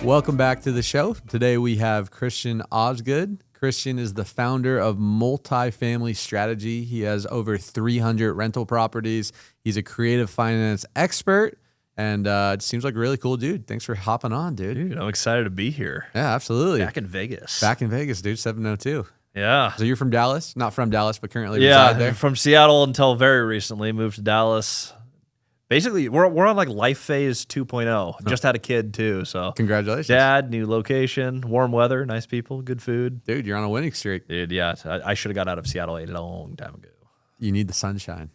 Welcome back to the show. Today we have Christian Osgood. Christian is the founder of Multifamily Strategy. He has over 300 rental properties. He's a creative finance expert, and it seems like a really cool dude. Thanks for hopping on, dude. Dude, I'm excited to be here. Yeah, absolutely. Back in Vegas. Back in Vegas, dude, 702. Yeah. So you're from Dallas? Not from Dallas, but currently reside there? From Seattle until very recently. Moved to Dallas. Basically, we're on like life phase 2.0. Just had a kid too, so Congratulations. dad, new location, warm weather, nice people, good food. Dude, you're on a winning streak. Dude, yeah, I should have got out of Seattle a long time ago. You need the sunshine.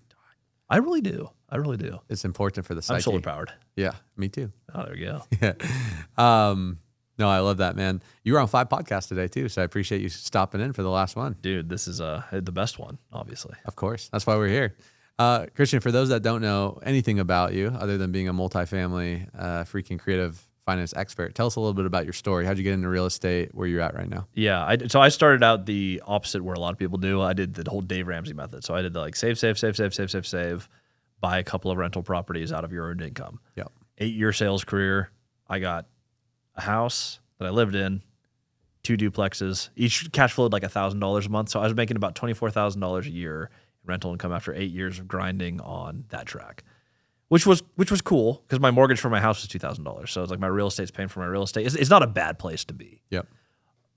I really do. It's important for the psyche. I'm solar powered. Yeah, me too. Oh, there we go. Yeah. No, I love that, man. You were on 5 podcasts today too, so I appreciate you stopping in for the last one. Dude, this is the best one, obviously. Of course. That's why we're here. Christian, for those that don't know anything about you, other than being a multifamily freaking creative finance expert, tell us a little bit about your story. How'd you get into real estate, where you're at right now? Yeah, so I started out the opposite where a lot of people do. I did the whole Dave Ramsey method. So I did the like save, buy a couple of rental properties out of your earned income. Yep. 8-year sales career. I got a house that I lived in, 2 duplexes, each cash flowed like $1,000 a month. So I was making about $24,000 a year in rental income after 8 years of grinding on that track, which was cool because my mortgage for my house was $2,000. So it's like my real estate's paying for my real estate. It's not a bad place to be. Yep.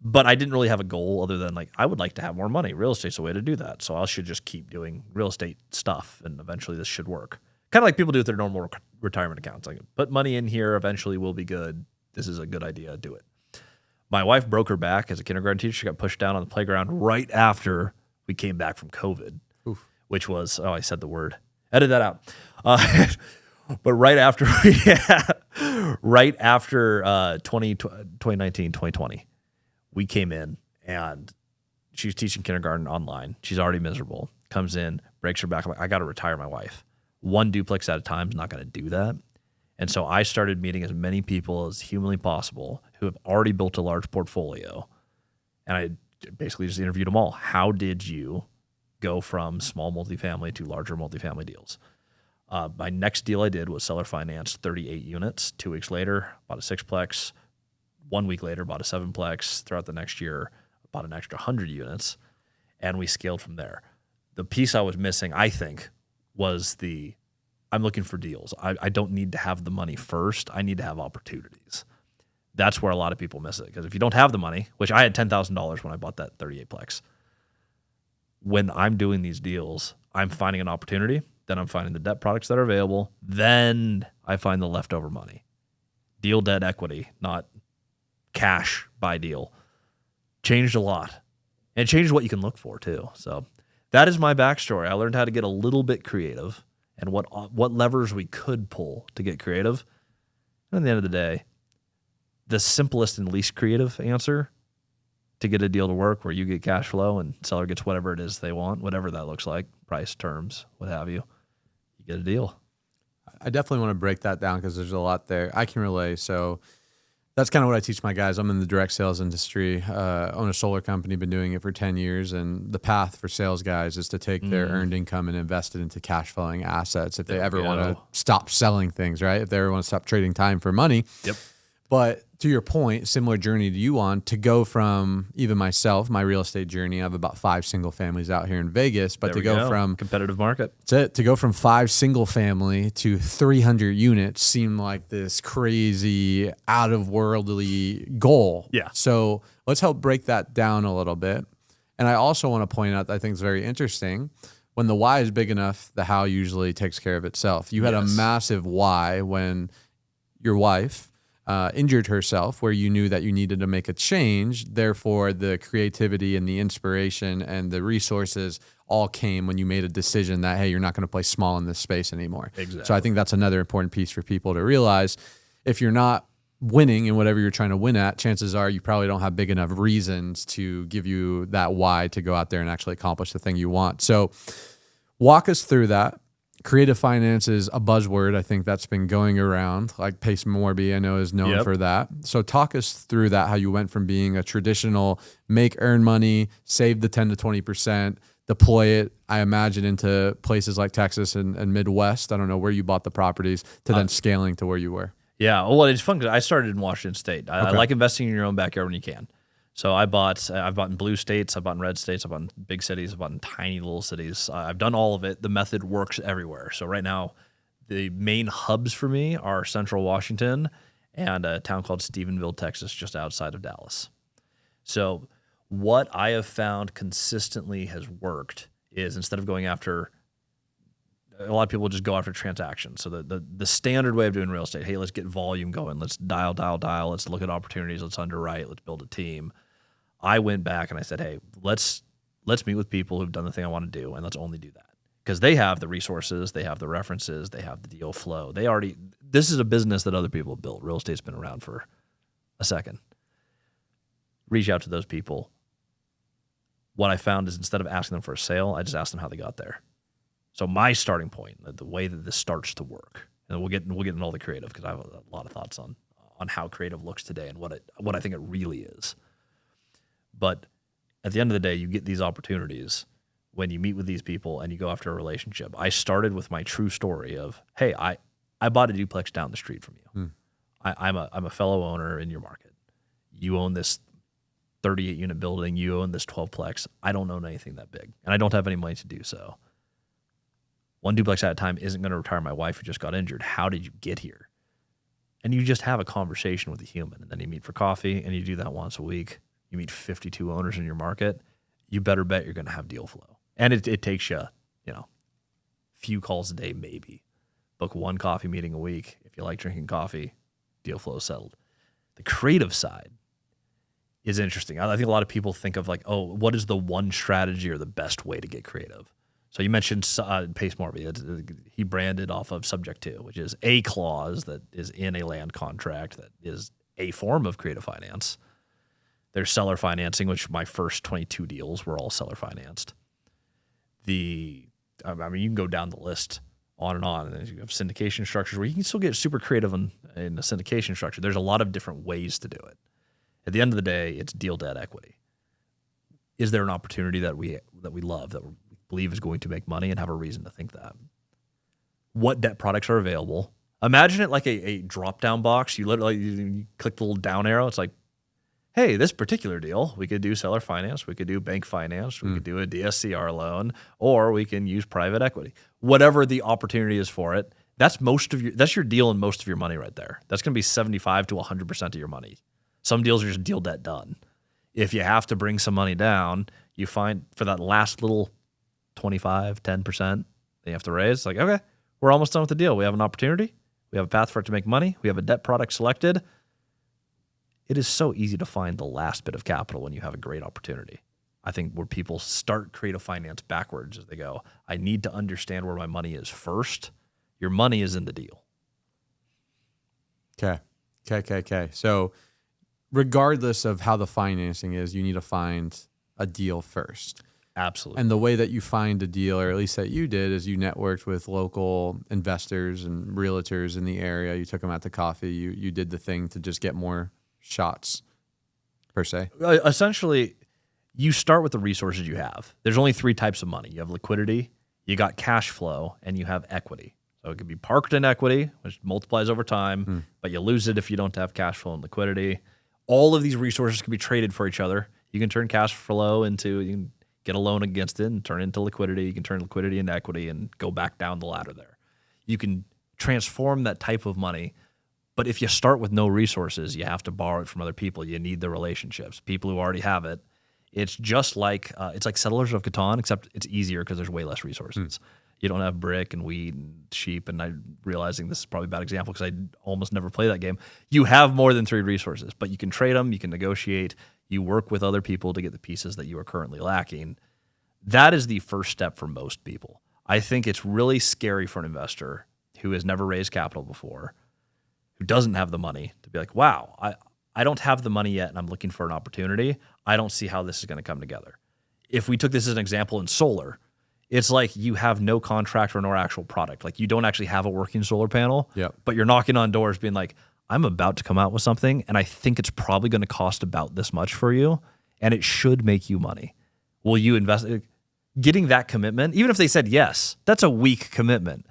But I didn't really have a goal other than like, I would like to have more money. Real estate's a way to do that. So I should just keep doing real estate stuff and eventually this should work. Kind of like people do with their normal retirement accounts. Like, put money in here, eventually we'll be good. This is a good idea, do it. My wife broke her back as a kindergarten teacher. She got pushed down on the playground right after we came back from COVID, which was, I said the word. Edit that out. But right after, 2019, 2020, we came in and she was teaching kindergarten online. She's already miserable. Comes in, breaks her back. I'm like, I got to retire my wife. 1 duplex at a time is not going to do that. And so I started meeting as many people as humanly possible who have already built a large portfolio. And I basically just interviewed them all. How did you go from small multifamily to larger multifamily deals? My next deal I did was seller financed 38 units. 2 weeks later, bought a 6-plex. 1 week later, bought a 7-plex. Throughout the next year, bought an extra 100 units. And we scaled from there. The piece I was missing, I think, was I'm looking for deals. I don't need to have the money first. I need to have opportunities. That's where a lot of people miss it. Because if you don't have the money, which I had $10,000 when I bought that 38-plex, when I'm doing these deals, I'm finding an opportunity. Then I'm finding the debt products that are available. Then I find the leftover money. Deal, debt, equity, not cash by deal. Changed a lot. And it changed what you can look for too. So that is my backstory. I learned how to get a little bit creative and what levers we could pull to get creative. And at the end of the day, the simplest and least creative answer to get a deal to work where you get cash flow and seller gets whatever it is they want, whatever that looks like, price, terms, what have you, you get a deal. I definitely want to break that down because there's a lot there. I can relay. So that's kind of what I teach my guys. I'm in the direct sales industry, own a solar company, been doing it for 10 years. And the path for sales guys is to take their earned income and invest it into cash flowing assets if they ever want to stop selling things, right? If they ever want to stop trading time for money. Yep. But to your point, similar journey to you on, to go from even myself, my real estate journey, I have about 5 single families out here in Vegas, but There to we go from competitive market. to go from 5 single family to 300 units seemed like this crazy out of worldly goal. Yeah. So let's help break that down a little bit. And I also want to point out that I think it's very interesting. When the why is big enough, the how usually takes care of itself. You had a massive why when your wife injured herself, where you knew that you needed to make a change. Therefore, the creativity and the inspiration and the resources all came when you made a decision that, hey, you're not going to play small in this space anymore. Exactly. So I think that's another important piece for people to realize. If you're not winning in whatever you're trying to win at, chances are you probably don't have big enough reasons to give you that why to go out there and actually accomplish the thing you want. So walk us through that. Creative finance is a buzzword. I think that's been going around. Like Pace Morby, I know, is known for that. So talk us through that, how you went from being a traditional earn money, save the 10 to 20%, deploy it, I imagine, into places like Texas and Midwest. I don't know where you bought the properties, to then scaling to where you were. Yeah. Well, it's fun because I started in Washington State. I Okay. like investing in your own backyard when you can. So I've bought in blue states, I've bought in red states, I've bought in big cities, I've bought in tiny little cities. I've done all of it. The method works everywhere. So right now, the main hubs for me are Central Washington and a town called Stephenville, Texas, just outside of Dallas. So what I have found consistently has worked is instead of going after, a lot of people just go after transactions. So the standard way of doing real estate, hey, let's get volume going. Let's dial. Let's look at opportunities. Let's underwrite. Let's build a team. I went back and I said, hey, let's meet with people who've done the thing I want to do, and let's only do that. Because they have the resources, they have the references, they have the deal flow. This is a business that other people have built. Real estate's been around for a second. Reach out to those people. What I found is instead of asking them for a sale, I just asked them how they got there. So my starting point, the way that this starts to work, and we'll get into all the creative because I have a lot of thoughts on how creative looks today and what I think it really is. But at the end of the day, you get these opportunities when you meet with these people and you go after a relationship. I started with my true story of, hey, I bought a duplex down the street from you. I'm a fellow owner in your market. You own this 38 unit building. You own this 12plex. I don't own anything that big, and I don't have any money to do so. One duplex at a time isn't going to retire my wife who just got injured. How did you get here? And you just have a conversation with a human, and then you meet for coffee, and you do that once a week. You meet 52 owners in your market. You better bet you're going to have deal flow. And it takes you, few calls a day maybe. Book one coffee meeting a week. If you like drinking coffee, deal flow settled. The creative side is interesting. I think a lot of people think of like, oh, what is the one strategy or the best way to get creative? So you mentioned Pace Morby. He branded off of Subject to, which is a clause that is in a land contract that is a form of creative finance. There's seller financing, which my first 22 deals were all seller financed. You can go down the list on. And then you have syndication structures where you can still get super creative in a syndication structure. There's a lot of different ways to do it. At the end of the day, it's deal debt equity. Is there an opportunity that we love, that we believe is going to make money and have a reason to think that? What debt products are available? Imagine it like a drop-down box. You literally you click the little down arrow. It's like, hey, this particular deal, we could do seller finance, we could do bank finance, we could do a DSCR loan, or we can use private equity. Whatever the opportunity is for it, that's your deal and most of your money right there. That's going to be 75 to 100% of your money. Some deals are just deal debt done. If you have to bring some money down, you find for that last little 25, 10% that you have to raise, it's like, okay, we're almost done with the deal. We have an opportunity. We have a path for it to make money. We have a debt product selected. It is so easy to find the last bit of capital when you have a great opportunity. I think where people start creative finance backwards is they go, I need to understand where my money is first. Your money is in the deal. Okay. So regardless of how the financing is, you need to find a deal first. Absolutely. And the way that you find a deal, or at least that you did, is you networked with local investors and realtors in the area. You took them out to coffee. You did the thing to just get more shots, per se. Essentially, you start with the resources you have. There's only three types of money. You have liquidity, you got cash flow, and you have equity. So it could be parked in equity, which multiplies over time, but you lose it if you don't have cash flow and liquidity. All of these resources can be traded for each other. You can turn cash flow you can get a loan against it and turn it into liquidity. You can turn liquidity into equity and go back down the ladder there. You can transform that type of money. But if you start with no resources, you have to borrow it from other people. You need the relationships, people who already have it. It's just like Settlers of Catan, except it's easier because there's way less resources. You don't have brick and wheat and sheep. And I'm realizing this is probably a bad example because I almost never play that game. You have more than three resources, but you can trade them. You can negotiate. You work with other people to get the pieces that you are currently lacking. That is the first step for most people. I think it's really scary for an investor who has never raised capital before, who doesn't have the money, to be like, wow, I don't have the money yet and I'm looking for an opportunity. I don't see how this is going to come together. If we took this as an example in solar, it's like you have no contract or no actual product. Like you don't actually have a working solar panel, but you're knocking on doors being like, I'm about to come out with something and I think it's probably going to cost about this much for you and it should make you money. Will you invest? Getting that commitment, even if they said yes, that's a weak commitment.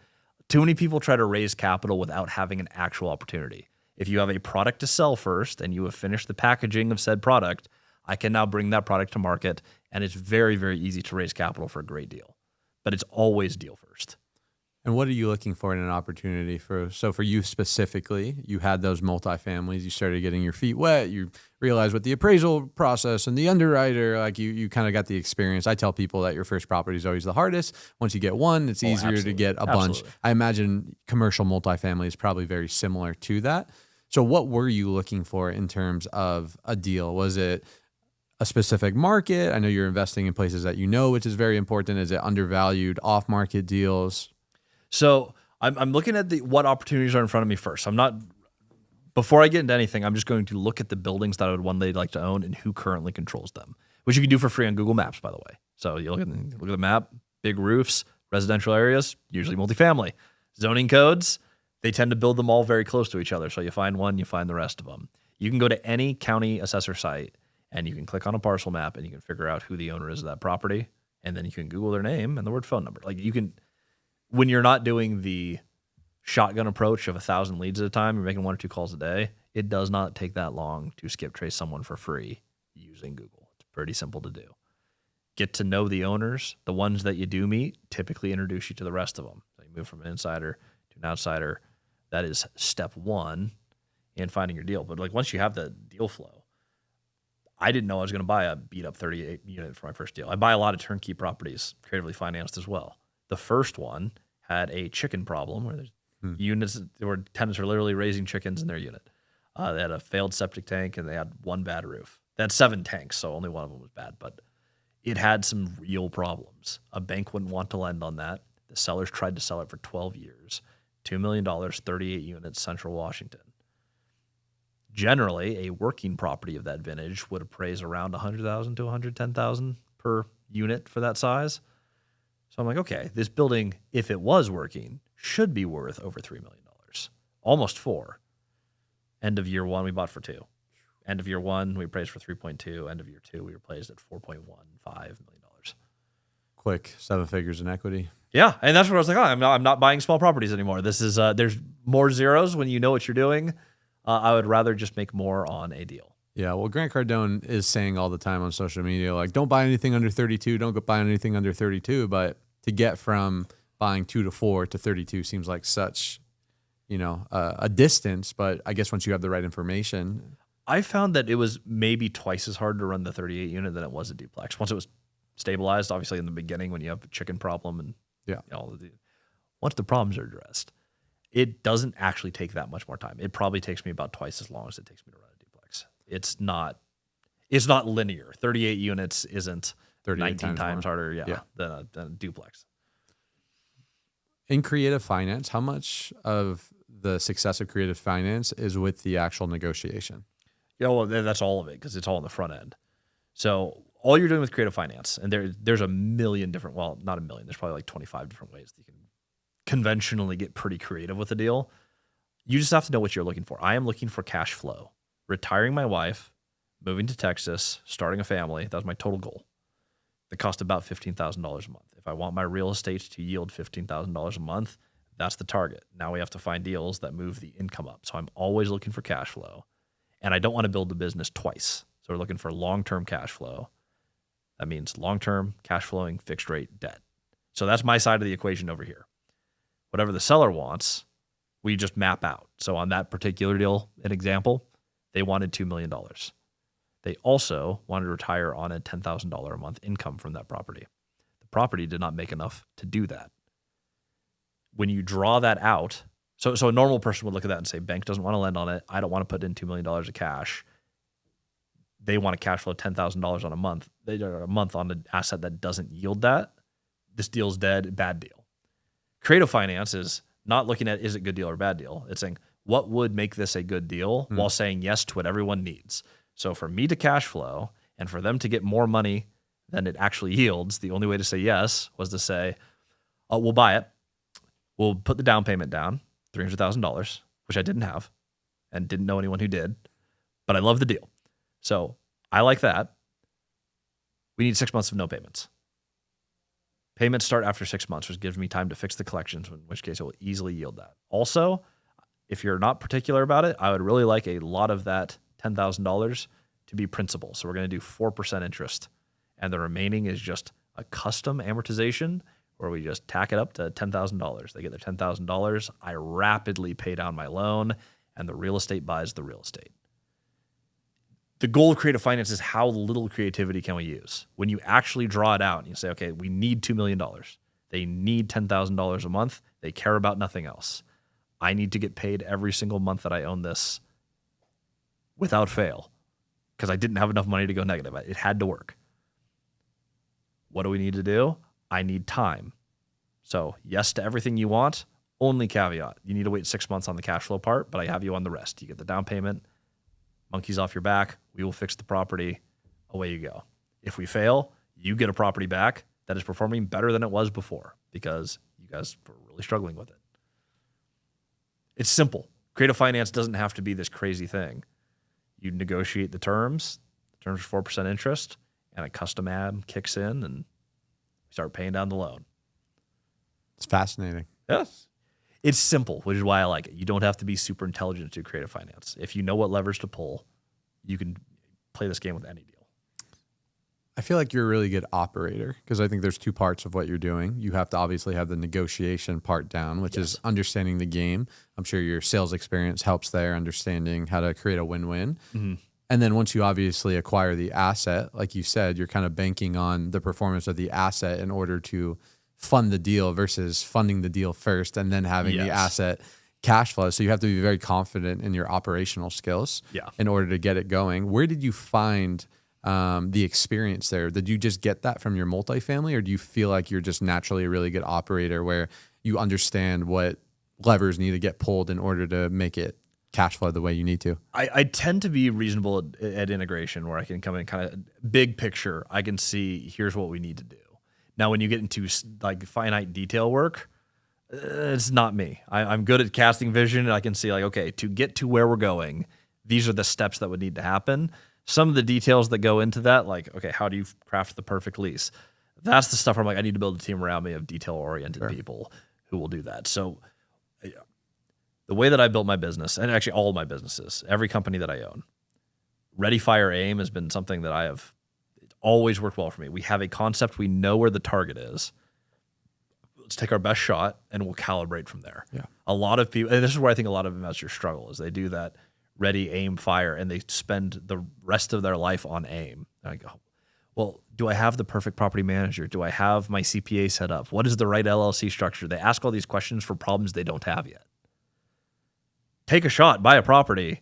Too many people try to raise capital without having an actual opportunity. If you have a product to sell first and you have finished the packaging of said product, I can now bring that product to market, and it's very, very easy to raise capital for a great deal. But it's always deal first. And what are you looking for in an opportunity so for you specifically, you had those multifamilies, you started getting your feet wet, you realized with the appraisal process and the underwriter, like you kind of got the experience. I tell people that your first property is always the hardest. Once you get one, it's easier to get a bunch. I imagine commercial multifamily is probably very similar to that. So what were you looking for in terms of a deal? Was it a specific market? I know you're investing in places that you know, which is very important. Is it undervalued off-market deals? So I'm looking at what opportunities are in front of me first. Before I get into anything, I'm just going to look at the buildings that I would one day like to own and who currently controls them, which you can do for free on Google Maps, by the way. So you look at the map, big roofs, residential areas, usually multifamily. Zoning codes, they tend to build them all very close to each other. So you find one, you find the rest of them. You can go to any county assessor site and you can click on a parcel map and you can figure out who the owner is of that property. And then you can Google their name and the word phone number. Like you can, when you're not doing the shotgun approach of 1,000 leads at a time, you're making 1 or 2 calls a day. It does not take that long to skip trace someone for free using Google. It's pretty simple to do. Get to know the owners. The ones that you do meet typically introduce you to the rest of them. So you move from an insider to an outsider. That is step 1 in finding your deal. But like once you have the deal flow, I didn't know I was going to buy a beat up 38 unit for my first deal. I buy a lot of turnkey properties, creatively financed as well. The first one had a chicken problem where there's units where tenants are literally raising chickens in their unit. They had a failed septic tank and they had one bad roof. They had 7 tanks, so only one of them was bad, but it had some real problems. A bank wouldn't want to lend on that. The sellers tried to sell it for 12 years. $2 million, 38 units, Central Washington. Generally, a working property of that vintage would appraise around $100,000 to $110,000 per unit for that size. So I'm like, okay, this building, if it was working, should be worth over $3 million, almost 4. End of year 1, we bought for 2. End of year 1, we appraised for 3.2. End of year 2, we appraised at $4.15 million. Quick 7 figures in equity. Yeah, and that's where I was like, I'm not buying small properties anymore. This is there's more zeros when you know what you're doing. I would rather just make more on a deal. Yeah, well, Grant Cardone is saying all the time on social media, like, don't buy anything under 32, don't go buy anything under 32. But to get from buying 2 to 4 to 32 seems like such, a distance. But I guess once you have the right information. I found that it was maybe twice as hard to run the 38 unit than it was a duplex. Once it was stabilized, obviously in the beginning when you have a chicken problem and once the problems are addressed, it doesn't actually take that much more time. It probably takes me about twice as long as it takes me to run a duplex. It's not linear. 38 units isn't 19 times harder than a duplex. In creative finance, how much of the success of creative finance is with the actual negotiation? Yeah, well, that's all of it because it's all on the front end. So all you're doing with creative finance, and there's a million different, well, not a million, there's probably like 25 different ways that you can conventionally get pretty creative with a deal. You just have to know what you're looking for. I am looking for cash flow. Retiring my wife, moving to Texas, starting a family, that was my total goal. It cost about $15,000 a month. If I want my real estate to yield $15,000 a month, that's the target. Now we have to find deals that move the income up. So I'm always looking for cash flow. And I don't want to build the business twice. So we're looking for long-term cash flow. That means long-term cash flowing fixed rate debt. So that's my side of the equation over here. Whatever the seller wants, we just map out. So on that particular deal, an example, they wanted $2 million. They also wanted to retire on a $10,000 a month income from that property. The property did not make enough to do that. When you draw that out, so a normal person would look at that and say, bank doesn't want to lend on it. I don't want to put in $2 million of cash. They want to cash flow $10,000 on a month. They are a month on an asset that doesn't yield that. This deal's dead, bad deal. Creative finance is not looking at is it good deal or bad deal. It's saying what would make this a good deal while saying yes to what everyone needs. So for me to cash flow and for them to get more money than it actually yields, the only way to say yes was to say, oh, we'll buy it. We'll put the down payment down, $300,000, which I didn't have and didn't know anyone who did, but I love the deal. So I like that. We need 6 months of no payments. Payments start after 6 months, which gives me time to fix the collections, in which case it will easily yield that. Also, If you're not particular about it, I would really like a lot of that $10,000 to be principal. So we're going to do 4% interest, and the remaining is just a custom amortization where we just tack it up to $10,000. They get their $10,000. I rapidly pay down my loan, and the real estate buys the real estate. The goal of creative finance is how little creativity can we use? When you actually draw it out and you say, okay, we need $2 million. They need $10,000 a month. They care about nothing else. I need to get paid every single month that I own this without fail because I didn't have enough money to go negative. It had to work. What do we need to do? I need time. So yes to everything you want, only caveat. You need to wait 6 months on the cash flow part, but I have you on the rest. You get the down payment, monkeys off your back, we will fix the property, away you go. If we fail, you get a property back that is performing better than it was before because you guys were really struggling with it. It's simple. Creative finance doesn't have to be this crazy thing. You negotiate the terms are 4% interest, and a custom ad kicks in, and we start paying down the loan. It's fascinating. Yes. It's simple, which is why I like it. You don't have to be super intelligent to do creative finance. If you know what levers to pull, you can play this game with any deal. I feel like you're a really good operator because I think there's two parts of what you're doing. You have to obviously have the negotiation part down, which is understanding the game. I'm sure your sales experience helps there, understanding how to create a win-win. Mm-hmm. And then once you obviously acquire the asset, like you said, you're kind of banking on the performance of the asset in order to fund the deal versus funding the deal first and then having the asset cash flow. So you have to be very confident in your operational skills in order to get it going. Where did you find the experience there? Did you just get that from your multifamily, or do you feel like you're just naturally a really good operator where you understand what levers need to get pulled in order to make it cash flow the way you need to? I tend to be reasonable at integration where I can come in kind of big picture. I can see here's what we need to do. Now, when you get into like finite detail work, it's not me. I'm good at casting vision, and I can see like, okay, to get to where we're going, these are the steps that would need to happen. Some of the details that go into that, like, okay, how do you craft the perfect lease? That's the stuff where I'm like, I need to build a team around me of detail-oriented people who will do that. So the way that I built my business, and actually all of my businesses, every company that I own, ready, fire, aim has been something that I have always worked well for me. We have a concept. We know where the target is. Let's take our best shot, and we'll calibrate from there. Yeah. A lot of people, and this is where I think a lot of investors struggle, is they do that ready, aim, fire, and they spend the rest of their life on aim. And I go, well, do I have the perfect property manager? Do I have my CPA set up? What is the right LLC structure? They ask all these questions for problems they don't have yet. Take a shot, buy a property,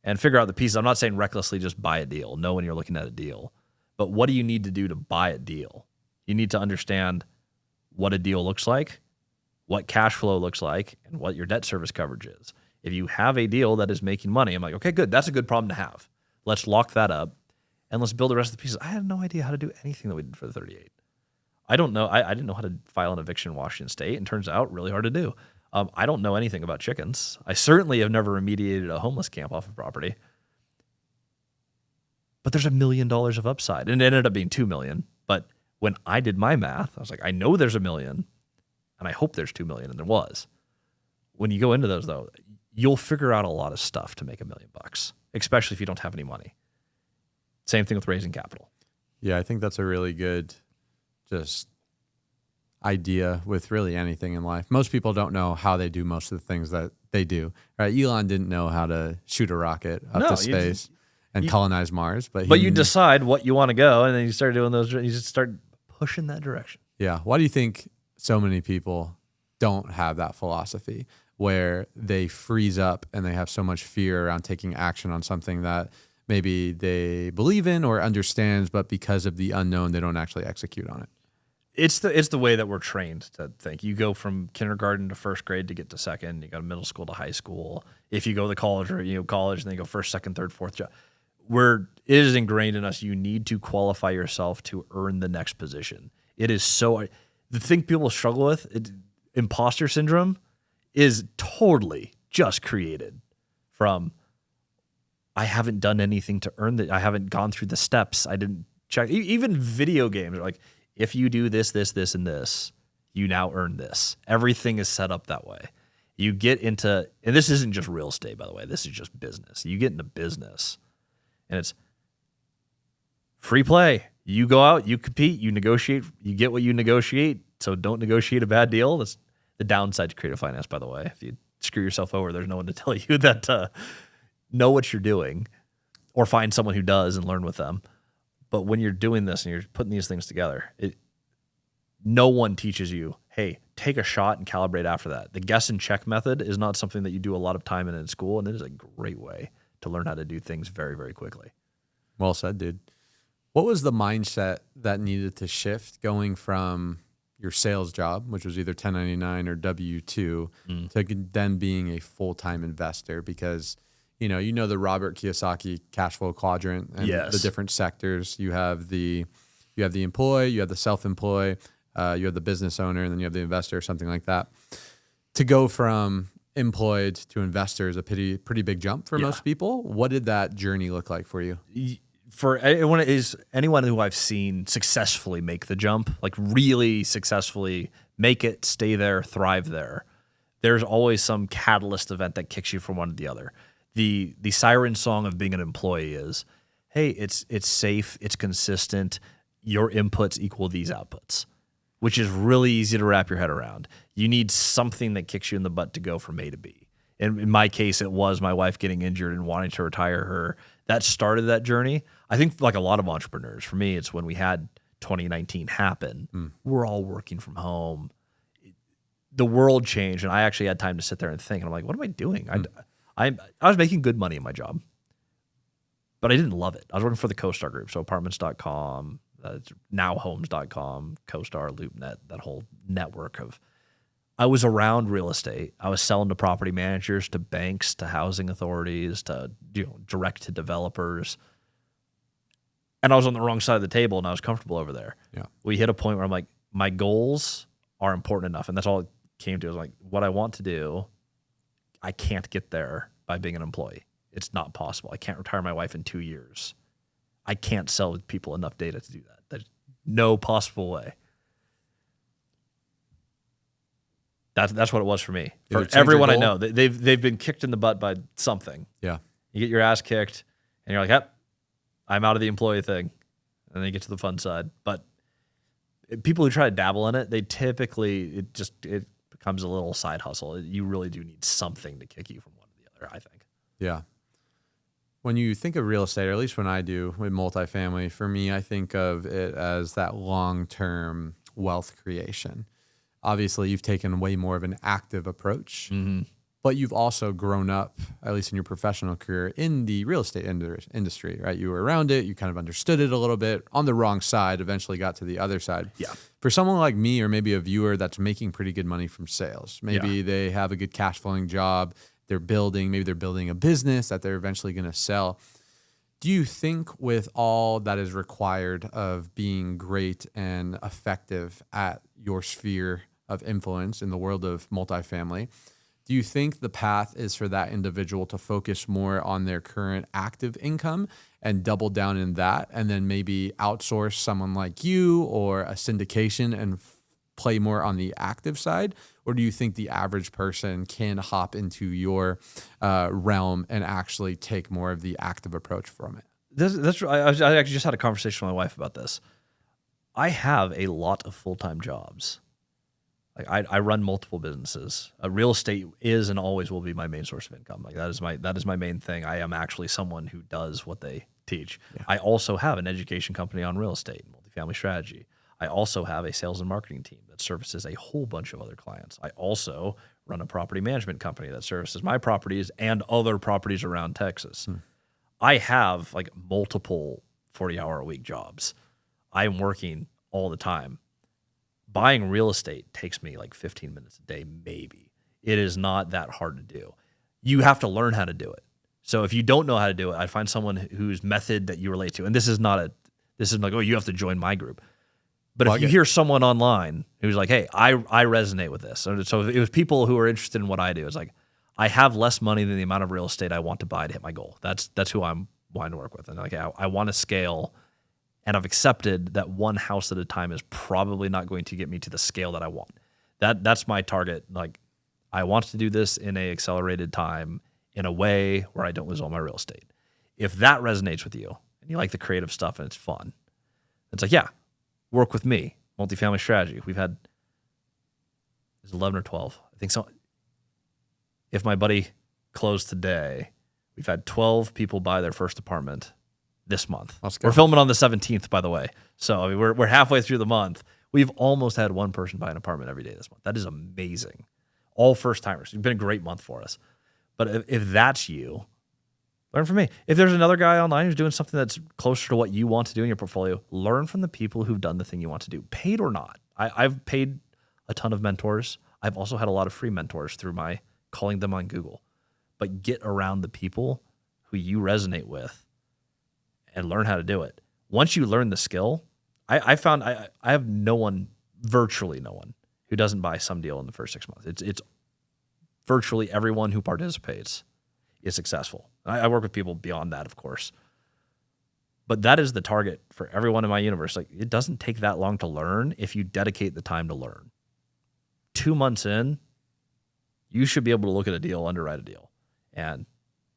and figure out the pieces. I'm not saying recklessly just buy a deal. Know when you're looking at a deal. But what do you need to do to buy a deal? You need to understand what a deal looks like, what cash flow looks like, and what your debt service coverage is. If you have a deal that is making money, I'm like, okay, good. That's a good problem to have. Let's lock that up, and let's build the rest of the pieces. I had no idea how to do anything that we did for the 38. I don't know. I didn't know how to file an eviction in Washington State, and turns out really hard to do. I don't know anything about chickens. I certainly have never remediated a homeless camp off of property. But there's $1 million of upside, and it ended up being $2 million. But when I did my math, I was like, I know there's $1 million, and I hope there's $2 million, and there was. When you go into those, though, you'll figure out a lot of stuff to make $1 million, especially if you don't have any money. Same thing with raising capital. Yeah, I think that's a really good just idea with really anything in life. Most people don't know how they do most of the things that they do. Right? Elon didn't know how to shoot a rocket up to space and colonize Mars, but you decide what you want to go, and then you start doing those. You just start pushing that direction. Yeah. Why do you think so many people don't have that philosophy where they freeze up and they have so much fear around taking action on something that maybe they believe in or understands, but because of the unknown, they don't actually execute on it? It's the way that we're trained to think. You go from kindergarten to first grade to get to second. You go to middle school to high school. If you go to college, or college, and then you go first, second, third, fourth job. It is ingrained in us. You need to qualify yourself to earn the next position. It is so. The thing people struggle with, imposter syndrome, is totally just created from, I haven't done anything to earn that. I haven't gone through the steps. I didn't check. Even video games are like, if you do this, this, this, and this, you now earn this. Everything is set up that way. You get into, and this isn't just real estate, by the way. This is just business. You get into business, and it's free play. You go out, you compete, you negotiate, you get what you negotiate. So don't negotiate a bad deal. That's the downside to creative finance, by the way. If you screw yourself over, there's no one to tell you that know what you're doing, or find someone who does and learn with them. But when you're doing this and you're putting these things together, no one teaches you, hey, take a shot and calibrate after that. The guess and check method is not something that you do a lot of time in school, and it is a great way to learn how to do things very, very quickly. Well said, dude. What was the mindset that needed to shift going from your sales job, which was either 1099 or W-2, to then being a full-time investor? Because you know the Robert Kiyosaki cash flow quadrant and the different sectors. You have the employee, you have the self-employed, you have the business owner, and then you have the investor, or something like that. To go from employed to investor is a pretty big jump for most people. What did that journey look like for you? For anyone who I've seen successfully make the jump, like really successfully make it, stay there, thrive there, there's always some catalyst event that kicks you from one to the other. The siren song of being an employee is, hey, it's safe, it's consistent, your inputs equal these outputs, which is really easy to wrap your head around. You need something that kicks you in the butt to go from A to B. And in my case, it was my wife getting injured and wanting to retire her. That started that journey. I think like a lot of entrepreneurs, for me, it's when we had 2019 happen. We're all working from home. The world changed, and I actually had time to sit there and think. And I'm like, what am I doing? I was making good money in my job, but I didn't love it. I was working for the CoStar Group, so apartments.com, nowhomes.com, CoStar, LoopNet, that whole network of. I was around real estate. I was selling to property managers, to banks, to housing authorities, to direct to developers. And I was on the wrong side of the table, and I was comfortable over there. Yeah. We hit a point where I'm like, my goals are important enough, and that's all it came to. I was like, what I want to do, I can't get there by being an employee. It's not possible. I can't retire my wife in 2 years. I can't sell people enough data to do that. There's no possible way. That's what it was for me. For everyone I know, they've been kicked in the butt by something. Yeah. You get your ass kicked, and you're like, yep, I'm out of the employee thing. And then you get to the fun side. But people who try to dabble in it, they typically, it becomes a little side hustle. You really do need something to kick you from one to the other, I think. Yeah. When you think of real estate, or at least when I do with multifamily, for me, I think of it as that long-term wealth creation. Obviously, you've taken way more of an active approach, but you've also grown up, at least in your professional career, in the real estate industry, right? You were around it. You kind of understood it a little bit on the wrong side, eventually got to the other side. Yeah. For someone like me, or maybe a viewer that's making pretty good money from sales, maybe they have a good cash flowing job, maybe they're building a business that they're eventually going to sell. Do you think with all that is required of being great and effective at your sphere of influence in the world of multifamily, do you think the path is for that individual to focus more on their current active income and double down in that, and then maybe outsource someone like you or a syndication and play more on the active side? Or do you think the average person can hop into your realm and actually take more of the active approach from it? I actually just had a conversation with my wife about this. I have a lot of full-time jobs. Like I run multiple businesses. Real estate is and always will be my main source of income. Like that is my main thing. I am actually someone who does what they teach. Yeah. I also have an education company on real estate, Multifamily Strategy. I also have a sales and marketing team that services a whole bunch of other clients. I also run a property management company that services my properties and other properties around Texas. I have like multiple 40-hour-a-week jobs. I'm working all the time. Buying real estate takes me like 15 minutes a day, maybe. It is not that hard to do. You have to learn how to do it. So if you don't know how to do it, I'd find someone whose method that you relate to. And this is like, oh, you have to join my group. But if you hear someone online who's like, hey, I resonate with this. So if it was people who are interested in what I do, it's like, I have less money than the amount of real estate I want to buy to hit my goal. That's who I'm wanting to work with. And like, I want to scale. And I've accepted that one house at a time is probably not going to get me to the scale that I want. That's my target. Like, I want to do this in a accelerated time in a way where I don't lose all my real estate. If that resonates with you and you like the creative stuff and it's fun, it's like, yeah, work with me. Multifamily Strategy. We've had, it's 11 or 12. I think so. If my buddy closed today, we've had 12 people buy their first apartment this month. We're filming on the 17th, by the way. So I mean, we're halfway through the month. We've almost had one person buy an apartment every day this month. That is amazing. All first timers. It's been a great month for us. But if that's you, learn from me. If there's another guy online who's doing something that's closer to what you want to do in your portfolio, learn from the people who've done the thing you want to do, paid or not. I've paid a ton of mentors. I've also had a lot of free mentors through my calling them on Google. But get around the people who you resonate with and learn how to do it. Once you learn the skill, I found I have no one, virtually no one, who doesn't buy some deal in the first 6 months. It's virtually everyone who participates is successful. I work with people beyond that, of course. But that is the target for everyone in my universe. Like, it doesn't take that long to learn if you dedicate the time to learn. 2 months in, you should be able to look at a deal, underwrite a deal, and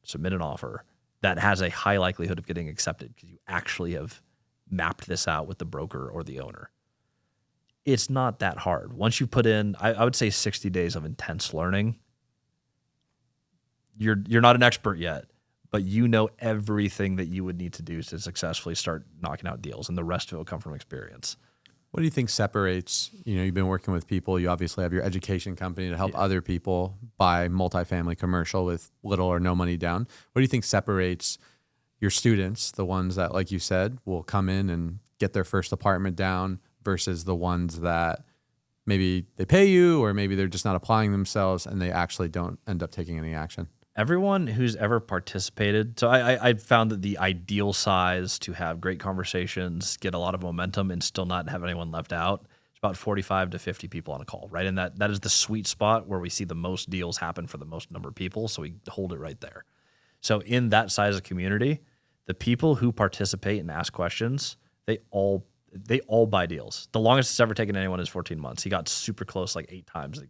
submit an offer that has a high likelihood of getting accepted because you actually have mapped this out with the broker or the owner. It's not that hard. Once you put in, I would say 60 days of intense learning, you're not an expert yet, but you know everything that you would need to do to successfully start knocking out deals, and the rest of it will come from experience. What do you think separates, you've been working with people, you obviously have your education company to help other people buy multifamily commercial with little or no money down. What do you think separates your students, the ones that, like you said, will come in and get their first apartment down versus the ones that maybe they pay you or maybe they're just not applying themselves and they actually don't end up taking any action? Everyone who's ever participated, so I found that the ideal size to have great conversations, get a lot of momentum, and still not have anyone left out, it's about 45 to 50 people on a call, right? And that is the sweet spot where we see the most deals happen for the most number of people, so we hold it right there. So in that size of community, the people who participate and ask questions, they all buy deals. The longest it's ever taken anyone is 14 months. He got super close like 8 times.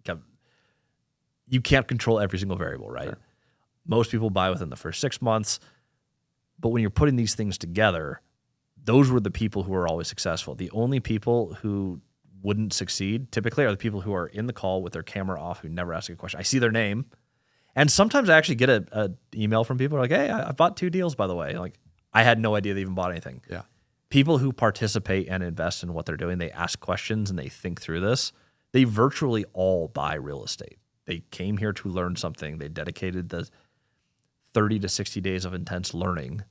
You can't control every single variable, right? Sure. Most people buy within the first 6 months. But when you're putting these things together, those were the people who were always successful. The only people who wouldn't succeed typically are the people who are in the call with their camera off, who never ask a question. I see their name. And sometimes I actually get an email from people like, hey, I bought 2 deals, by the way. Like, I had no idea they even bought anything. Yeah. People who participate and invest in what they're doing, they ask questions and they think through this, they virtually all buy real estate. They came here to learn something. They dedicated the 30 to 60 days of intense learning,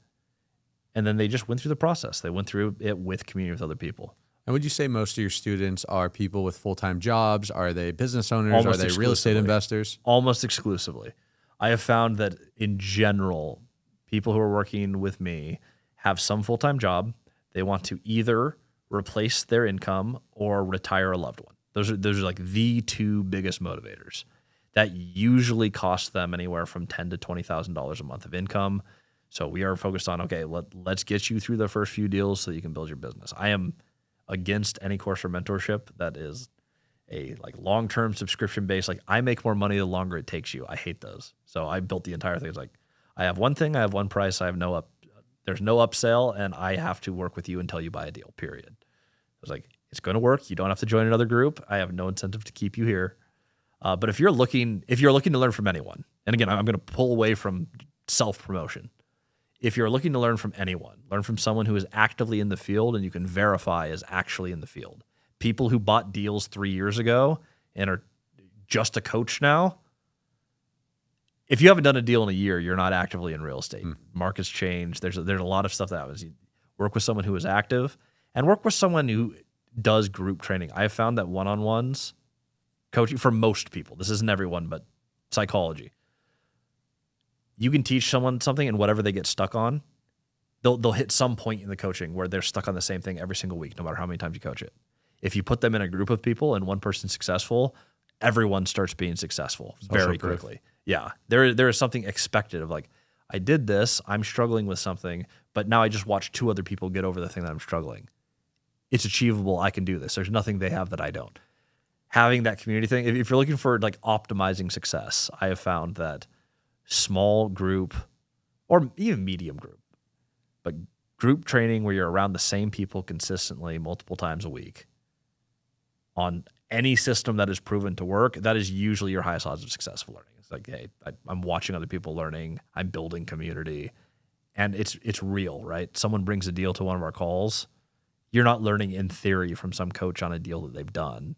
and then they just went through the process. They went through it with community with other people. And would you say most of your students are people with full-time jobs? Are they business owners? Almost are they real estate investors? Almost exclusively. I have found that in general, people who are working with me have some full-time job. They want to either replace their income or retire a loved one. Those are like the 2 biggest motivators. That usually costs them anywhere from $10,000 to $20,000 a month of income. So we are focused on, okay, let's get you through the first few deals so you can build your business. I am against any course or mentorship that is a like long-term subscription based. Like, I make more money the longer it takes you. I hate those. So I built the entire thing. It's like, I have one thing, I have one price, I have there's no upsell, and I have to work with you until you buy a deal, period. I was like, it's going to work. You don't have to join another group. I have no incentive to keep you here. But if you're looking to learn from anyone, and again, I'm going to pull away from self-promotion. If you're looking to learn from anyone, learn from someone who is actively in the field and you can verify is actually in the field. People who bought deals 3 years ago and are just a coach now, if you haven't done a deal in a year, you're not actively in real estate. Markets change. There's a lot of stuff that happens. You work with someone who is active and work with someone who does group training. I have found that one-on-ones, coaching for most people, this isn't everyone, but psychology, you can teach someone something and whatever they get stuck on, they'll hit some point in the coaching where they're stuck on the same thing every single week, no matter how many times you coach it. If you put them in a group of people and one person's successful, everyone starts being successful very quickly. Yeah, there is something expected of like, I did this, I'm struggling with something, but now I just watched 2 other people get over the thing that I'm struggling. It's achievable, I can do this. There's nothing they have that I don't. having that community thing. If you're looking for like optimizing success, I have found that small group or even medium group, but group training where you're around the same people consistently multiple times a week on any system that is proven to work, that is usually your highest odds of successful learning. It's like, hey, I'm watching other people learning, I'm building community, and it's real, right? Someone brings a deal to one of our calls. You're not learning in theory from some coach on a deal that they've done.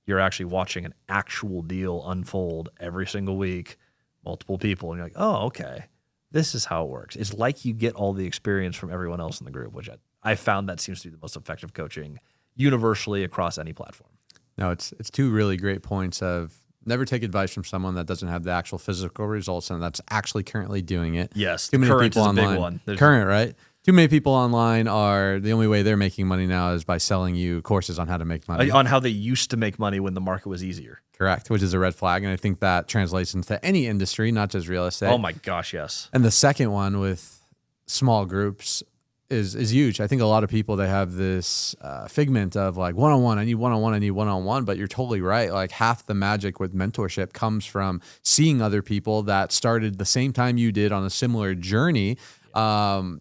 You're actually watching an actual deal unfold every single week, multiple people, and you're like, oh, okay, this is how it works. It's like you get all the experience from everyone else in the group, which I found that seems to be the most effective coaching universally across any platform. No, it's two really great points of never take advice from someone that doesn't have the actual physical results and that's actually currently doing it. Yes, too many current people is online. a big one. Current, right? Too many people online are the only way they're making money now is by selling you courses on how to make money. On how they used to make money when the market was easier. Correct, which is a red flag. And I think that translates into any industry, not just real estate. Oh my gosh, yes. And the second one with small groups is huge. I think a lot of people, they have this figment of like one-on-one, I need one-on-one, but you're totally right. Like half the magic with mentorship comes from seeing other people that started the same time you did on a similar journey.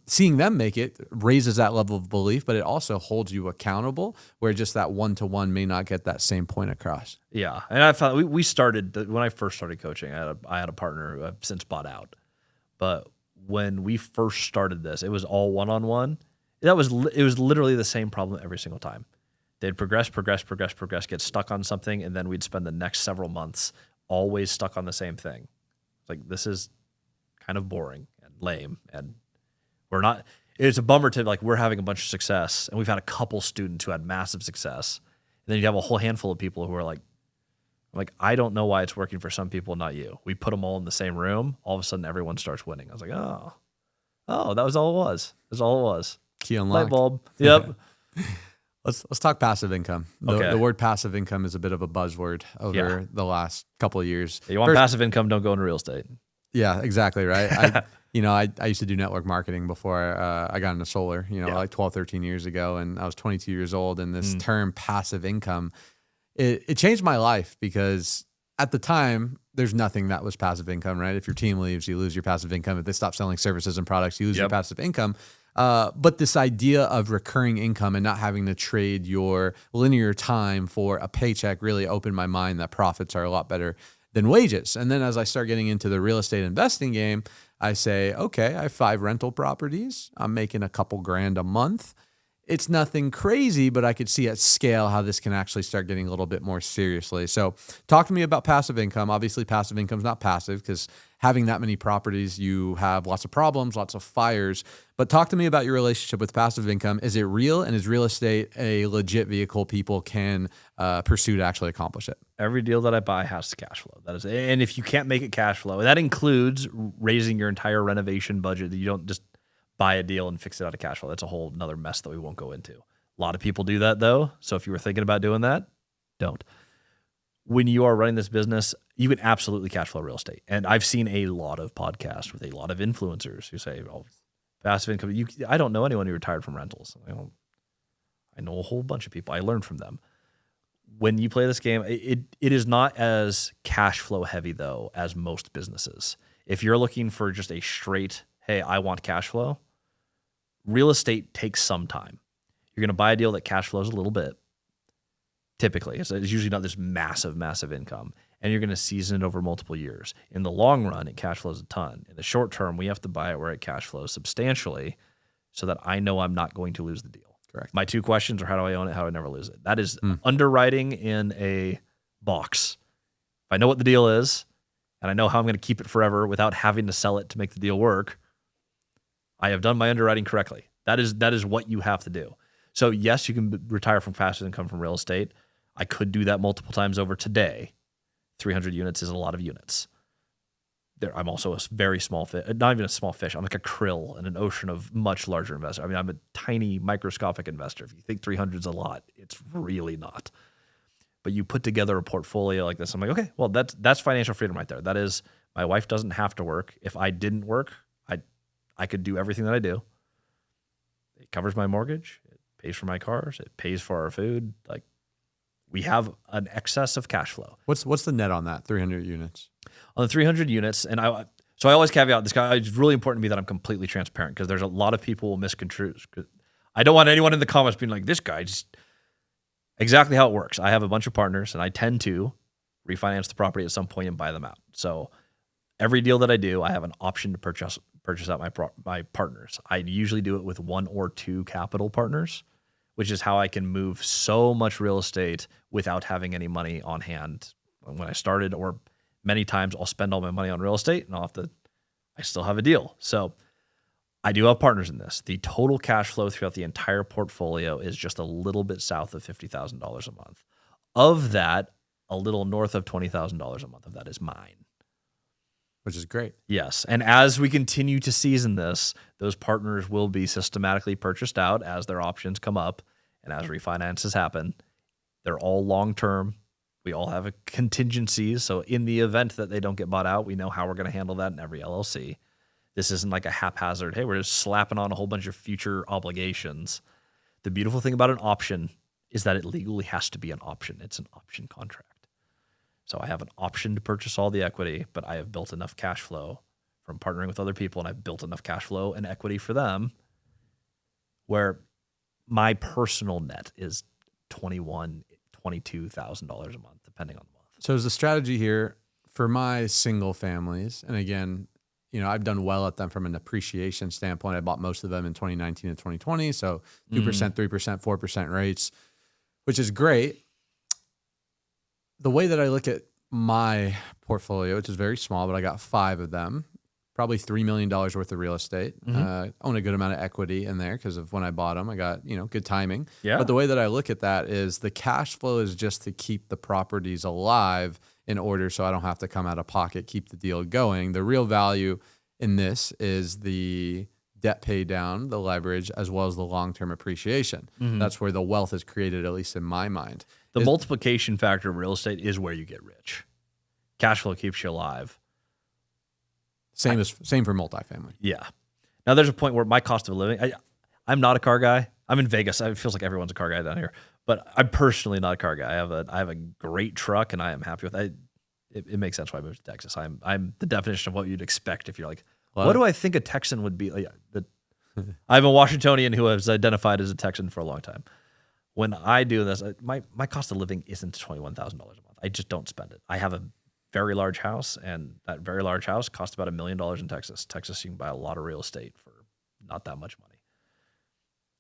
Seeing them make it raises that level of belief, but it also holds you accountable where just that one-to-one may not get that same point across. Yeah. And I found we started, when I first started coaching, I had a partner who I've since bought out, but when we first started this, it was all one-on-one. It was literally the same problem every single time. They'd progress, get stuck on something, and then we'd spend the next several months always stuck on the same thing. Like, this is kind of boring and lame, and we're not. It's a bummer to like we're having a bunch of success, and we've had a couple students who had massive success, and then you have a whole handful of people who are like, I don't know why it's working for some people, not you. We put them all in the same room. All of a sudden, everyone starts winning. I was like, oh, that was all it was. That's all it was. Key unlocked. Light bulb. Yep. Let's talk passive income. Okay. The word passive income is a bit of a buzzword over the last couple of years. You want passive income, don't go into real estate. Yeah, exactly, right? I used to do network marketing before I got into solar, like 12, 13 years ago, and I was 22 years old, and this term passive income, it changed my life because at the time, there's nothing that was passive income, right? If your team leaves, you lose your passive income. If they stop selling services and products, you lose your passive income. But this idea of recurring income and not having to trade your linear time for a paycheck really opened my mind that profits are a lot better than wages. And then as I start getting into the real estate investing game, I say, okay, I have 5 rental properties. I'm making a couple grand a month. It's nothing crazy, but I could see at scale how this can actually start getting a little bit more seriously. So talk to me about passive income. Obviously, passive income is not passive because having that many properties, you have lots of problems, lots of fires. But talk to me about your relationship with passive income. Is it real? And is real estate a legit vehicle people can pursue to actually accomplish it? Every deal that I buy has cash flow. That is, and if you can't make it cash flow, that includes raising your entire renovation budget. That you don't just buy a deal and fix it out of cash flow. That's a whole nother mess that we won't go into. A lot of people do that though. So if you were thinking about doing that, don't. When you are running this business, you can absolutely cash flow real estate. And I've seen a lot of podcasts with a lot of influencers who say, oh, passive income. I don't know anyone who retired from rentals. I know a whole bunch of people. I learned from them. When you play this game, it is not as cash flow heavy though as most businesses. If you're looking for just a straight, hey, I want cash flow, real estate takes some time. You're going to buy a deal that cash flows a little bit. Typically, it's usually not this massive income, and you're going to season it over multiple years. In the long run, it cash flows a ton. In the short term, we have to buy it where it cash flows substantially so that I know I'm not going to lose the deal. Correct. My 2 questions are how do I own it, how do I never lose it? That is underwriting in a box. If I know what the deal is, and I know how I'm going to keep it forever without having to sell it to make the deal work, I have done my underwriting correctly. That is what you have to do. So yes, you can retire from passive income from real estate. I could do that multiple times over today. 300 units is a lot of units. I'm also a very small fish, not even a small fish. I'm like a krill in an ocean of much larger investors. I mean, I'm a tiny microscopic investor. If you think 300 is a lot, it's really not. But you put together a portfolio like this, I'm like, okay, well, that's financial freedom right there. That is, my wife doesn't have to work. If I didn't work, I could do everything that I do. It covers my mortgage. It pays for my cars. It pays for our food. Like, We have an excess of cash flow. What's the net on that 300 units? On the 300 units, and I always caveat this guy. It's really important to me that I'm completely transparent because there's a lot of people who misconstrue. I don't want anyone in the comments being like, this guy just exactly how it works. I have a bunch of partners, and I tend to refinance the property at some point and buy them out. So every deal that I do, I have an option to purchase out my partners. I usually do it with 1 or 2 capital partners, which is how I can move so much real estate without having any money on hand when I started, or many times I'll spend all my money on real estate and I still have a deal. So I do have partners in this. The total cash flow throughout the entire portfolio is just a little bit south of $50,000 a month. Of that, a little north of $20,000 a month of that is mine. Which is great. Yes. And as we continue to season this, those partners will be systematically purchased out as their options come up and as refinances happen. They're all long-term. We all have contingencies. So in the event that they don't get bought out, we know how we're going to handle that in every LLC. This isn't like a haphazard, hey, we're just slapping on a whole bunch of future obligations. The beautiful thing about an option is that it legally has to be an option. It's an option contract. So I have an option to purchase all the equity, but I have built enough cash flow from partnering with other people, and I've built enough cash flow and equity for them where my personal net is $22,000 a month, depending on the month. So is the strategy here for my single families, and again, I've done well at them from an appreciation standpoint. I bought most of them in 2019 and 2020, so 2%, 3%, 4% rates, which is great. The way that I look at my portfolio, which is very small, but I got 5 of them, probably $3 million worth of real estate. Own a good amount of equity in there because of when I bought them. I got, good timing. Yeah. But the way that I look at that is the cash flow is just to keep the properties alive in order so I don't have to come out of pocket, keep the deal going. The real value in this is the debt pay down, the leverage, as well as the long-term appreciation. That's where the wealth is created, at least in my mind. The multiplication factor of real estate is where you get rich. Cash flow keeps you alive. Same for multifamily. Yeah. Now there's a point where my cost of living, I'm not a car guy. I'm in Vegas. It feels like everyone's a car guy down here, but I'm personally not a car guy. I have a great truck and I am happy with it. It makes sense why I moved to Texas. I'm the definition of what you'd expect if you're like, what do I think a Texan would be? Like, I'm a Washingtonian who has identified as a Texan for a long time. When I do this, my cost of living isn't $21,000 a month. I just don't spend it. I have a very large house, and that very large house costs about $1 million in Texas. Texas, you can buy a lot of real estate for not that much money.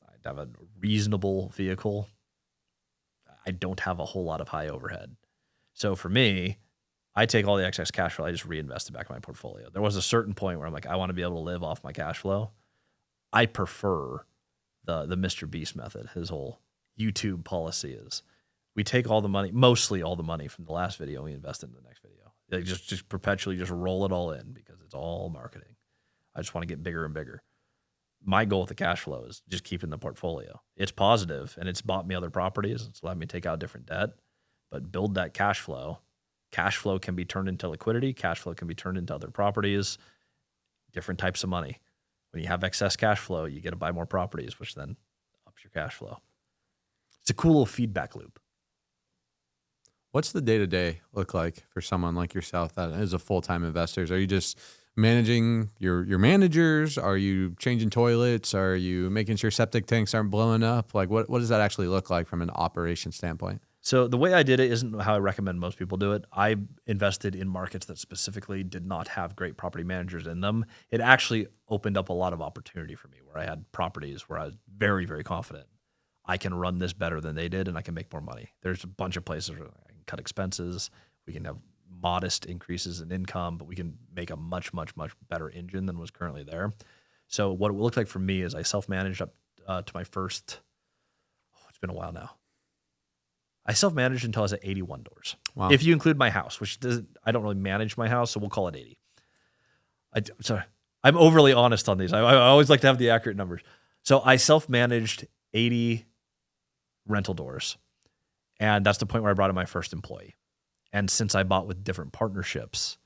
I have a reasonable vehicle. I don't have a whole lot of high overhead. So for me, I take all the excess cash flow, I just reinvest it back in my portfolio. There was a certain point where I'm like, I want to be able to live off my cash flow. I prefer the Mr. Beast method. His whole YouTube policy is we take all the money, mostly all the money from the last video, and we invest in the next video. Like just perpetually just roll it all in because it's all marketing. I just want to get bigger and bigger. My goal with the cash flow is just keeping the portfolio. It's positive and it's bought me other properties. It's allowed me to take out different debt, but build that cash flow. Cash flow can be turned into liquidity. Cash flow can be turned into other properties, different types of money. When you have excess cash flow, you get to buy more properties, which then ups your cash flow. It's a cool little feedback loop. What's the day-to-day look like for someone like yourself that is a full-time investor? Are you just managing your managers? Are you changing toilets? Are you making sure septic tanks aren't blowing up? Like what does that actually look like from an operation standpoint? So the way I did it isn't how I recommend most people do it. I invested in markets that specifically did not have great property managers in them. It actually opened up a lot of opportunity for me where I had properties where I was very, very confident I can run this better than they did and I can make more money. There's a bunch of places where I can cut expenses. We can have modest increases in income, but we can make a much, much, much better engine than was currently there. So what it looked like for me is I self-managed up to my first, it's been a while now. I self-managed until I was at 81 doors. Wow. If you include my house, which I don't really manage my house, so we'll call it 80. Sorry, I'm overly honest on these. I always like to have the accurate numbers. So I self-managed 80 rental doors, and that's the point where I brought in my first employee. And since I bought with different partnerships,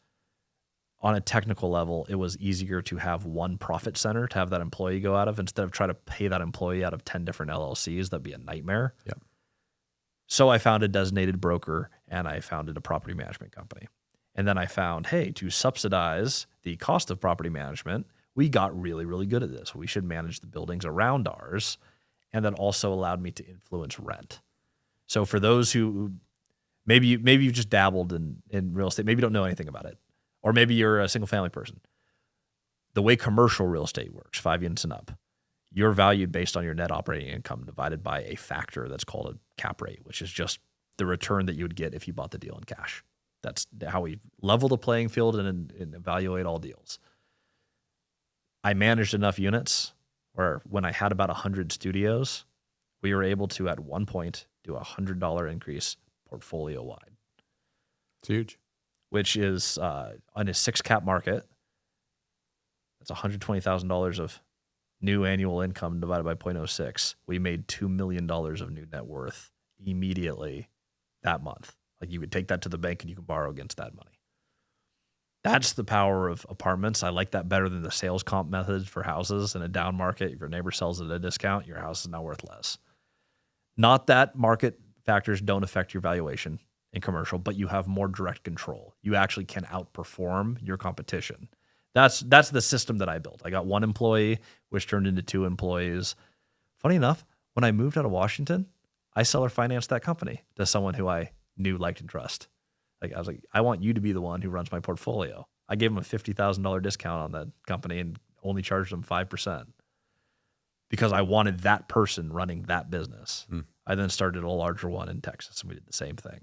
on a technical level, it was easier to have one profit center to have that employee go out of instead of try to pay that employee out of 10 different LLCs. That'd be a nightmare. Yep. So I found a designated broker and I founded a property management company. And then I found, hey, to subsidize the cost of property management, we got really, really good at this. We should manage the buildings around ours. And that also allowed me to influence rent. So for those who maybe you've just dabbled in real estate, maybe you don't know anything about it, or maybe you're a single family person. The way commercial real estate works, 5 units and up, you're valued based on your net operating income divided by a factor that's called a cap rate, which is just the return that you would get if you bought the deal in cash. That's how we level the playing field and evaluate all deals. I managed enough units where when I had about 100 studios, we were able to, at one point, do a $100 increase portfolio-wide. It's huge. Which is, on a 6-cap market, that's $120,000 of new annual income divided by 0.06. We made $2 million of new net worth immediately that month. Like you would take that to the bank and you can borrow against that money. That's the power of apartments. I like that better than the sales comp method for houses in a down market. If your neighbor sells at a discount, your house is now worth less. Not that market factors don't affect your valuation in commercial, but you have more direct control. You actually can outperform your competition. That's the system that I built. I got 1 employee, which turned into 2 employees. Funny enough, when I moved out of Washington, I seller financed that company to someone who I knew, liked, and trust. Like I was like, I want you to be the one who runs my portfolio. I gave him a $50,000 discount on that company and only charged them 5% because I wanted that person running that business. I then started a larger one in Texas, and we did the same thing.